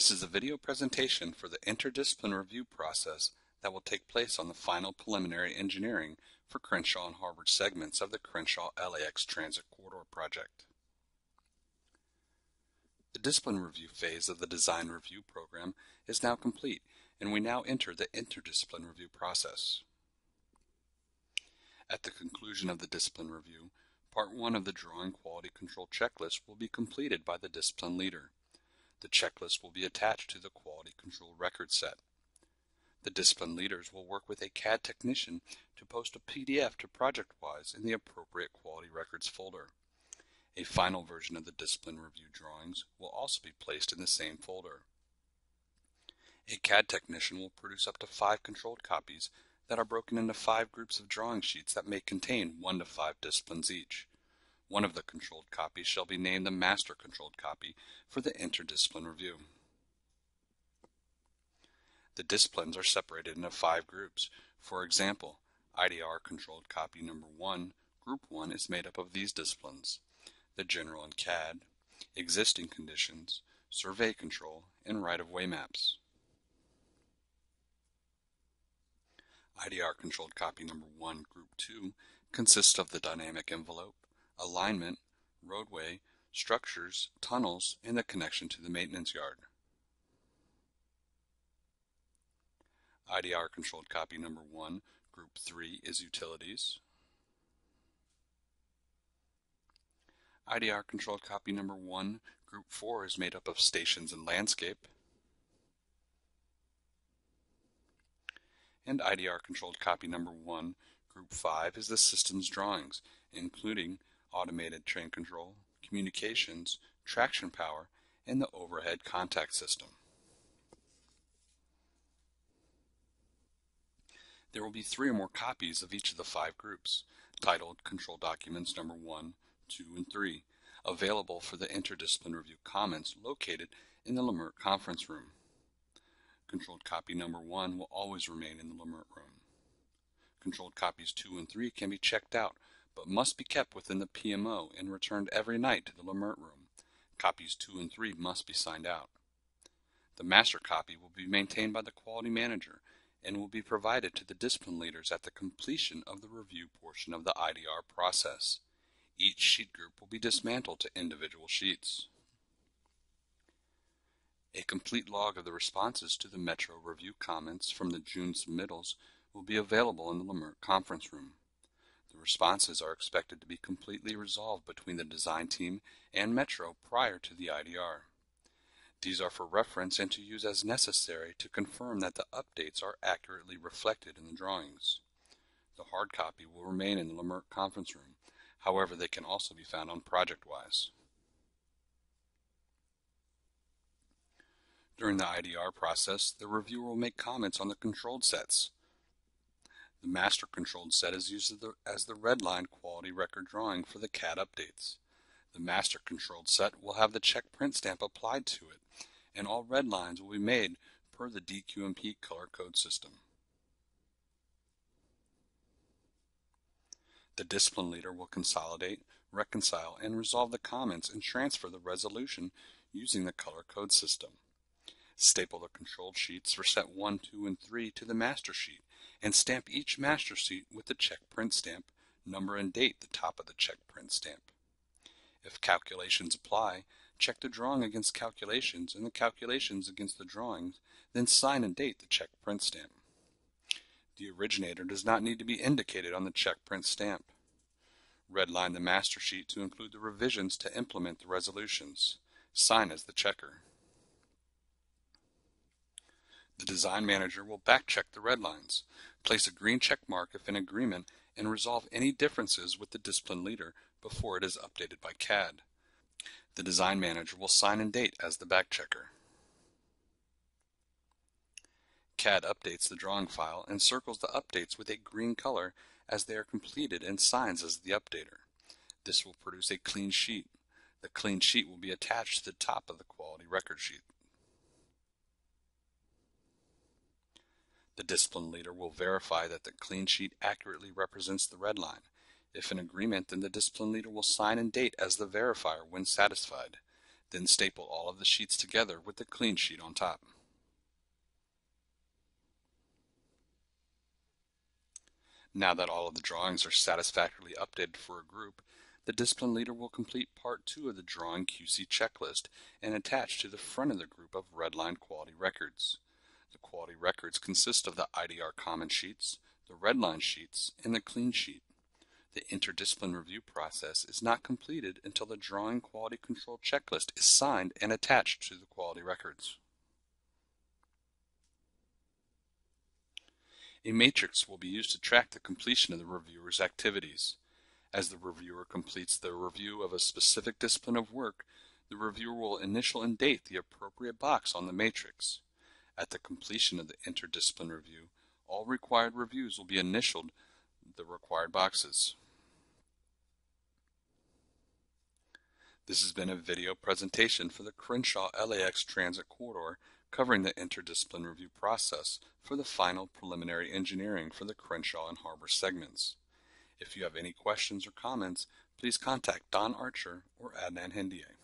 This is a video presentation for the interdiscipline review process that will take place on the final preliminary engineering for Crenshaw and Harvard segments of the Crenshaw-LAX Transit Corridor project. The discipline review phase of the design review program is now complete, and we now enter the interdiscipline review process. At the conclusion of the discipline review, Part 1 of the Drawing Quality Control Checklist will be completed by the discipline leader. The checklist will be attached to the quality control record set. The discipline leaders will work with a CAD technician to post a PDF to ProjectWise in the appropriate quality records folder. A final version of the discipline review drawings will also be placed in the same folder. A CAD technician will produce up to 5 controlled copies that are broken into 5 groups of drawing sheets that may contain 1 to 5 disciplines each. One of the controlled copies shall be named the master controlled copy for the interdiscipline review. The disciplines are separated into 5 groups. For example, IDR controlled copy number 1, group 1 is made up of these disciplines: the general and CAD, existing conditions, survey control, and right-of-way maps. IDR controlled copy number 1, group 2 consists of the dynamic envelope, alignment, roadway, structures, tunnels, and the connection to the maintenance yard. IDR controlled copy number 1, group 3 is utilities. IDR controlled copy number 1, group 4 is made up of stations and landscape. And IDR controlled copy number 1, group 5 is the systems drawings, including automated train control, communications, traction power, and the overhead contact system. There will be 3 or more copies of each of the 5 groups, titled Control Documents number 1, 2, and 3, available for the interdiscipline review comments located in the Lemert conference room. Controlled copy number 1 will always remain in the Lemert room. Controlled copies 2 and 3 can be checked out, but must be kept within the PMO and returned every night to the Lemert room. Copies 2 and 3 must be signed out. The master copy will be maintained by the quality manager and will be provided to the discipline leaders at the completion of the review portion of the IDR process. Each sheet group will be dismantled to individual sheets. A complete log of the responses to the Metro review comments from the June submittals will be available in the Lemert conference room. The responses are expected to be completely resolved between the design team and Metro prior to the IDR. These are for reference and to use as necessary to confirm that the updates are accurately reflected in the drawings. The hard copy will remain in the Lemert conference room. However, they can also be found on ProjectWise. During the IDR process, the reviewer will make comments on the controlled sets. The master controlled set is used as the red line quality record drawing for the CAD updates. The master controlled set will have the check print stamp applied to it, and all red lines will be made per the DQMP color code system. The discipline leader will consolidate, reconcile, and resolve the comments and transfer the resolution using the color code system. Staple the controlled sheets for set 1, 2, and 3 to the master sheet, and stamp each master sheet with the check print stamp, number and date at the top of the check print stamp. If calculations apply, check the drawing against calculations and the calculations against the drawings, then sign and date the check print stamp. The originator does not need to be indicated on the check print stamp. Redline the master sheet to include the revisions to implement the resolutions. Sign as the checker. The design manager will back-check the red lines, place a green check mark if in agreement, and resolve any differences with the discipline leader before it is updated by CAD. The design manager will sign and date as the back-checker. CAD updates the drawing file and circles the updates with a green color as they are completed and signs as the updater. This will produce a clean sheet. The clean sheet will be attached to the top of the quality record sheet. The discipline leader will verify that the clean sheet accurately represents the red line. If in agreement, then the discipline leader will sign and date as the verifier when satisfied. Then staple all of the sheets together with the clean sheet on top. Now that all of the drawings are satisfactorily updated for a group, the discipline leader will complete Part 2 of the Drawing QC checklist and attach to the front of the group of redlined quality records. The quality records consist of the IDR comment sheets, the redline sheets, and the clean sheet. The interdiscipline review process is not completed until the Drawing Quality Control checklist is signed and attached to the quality records. A matrix will be used to track the completion of the reviewer's activities. As the reviewer completes the review of a specific discipline of work, the reviewer will initial and date the appropriate box on the matrix. At the completion of the interdiscipline review, all required reviews will be initialed the required boxes. This has been a video presentation for the Crenshaw LAX Transit Corridor covering the interdiscipline review process for the final preliminary engineering for the Crenshaw and Harbor segments. If you have any questions or comments, please contact Don Archer or Adnan Hindiye.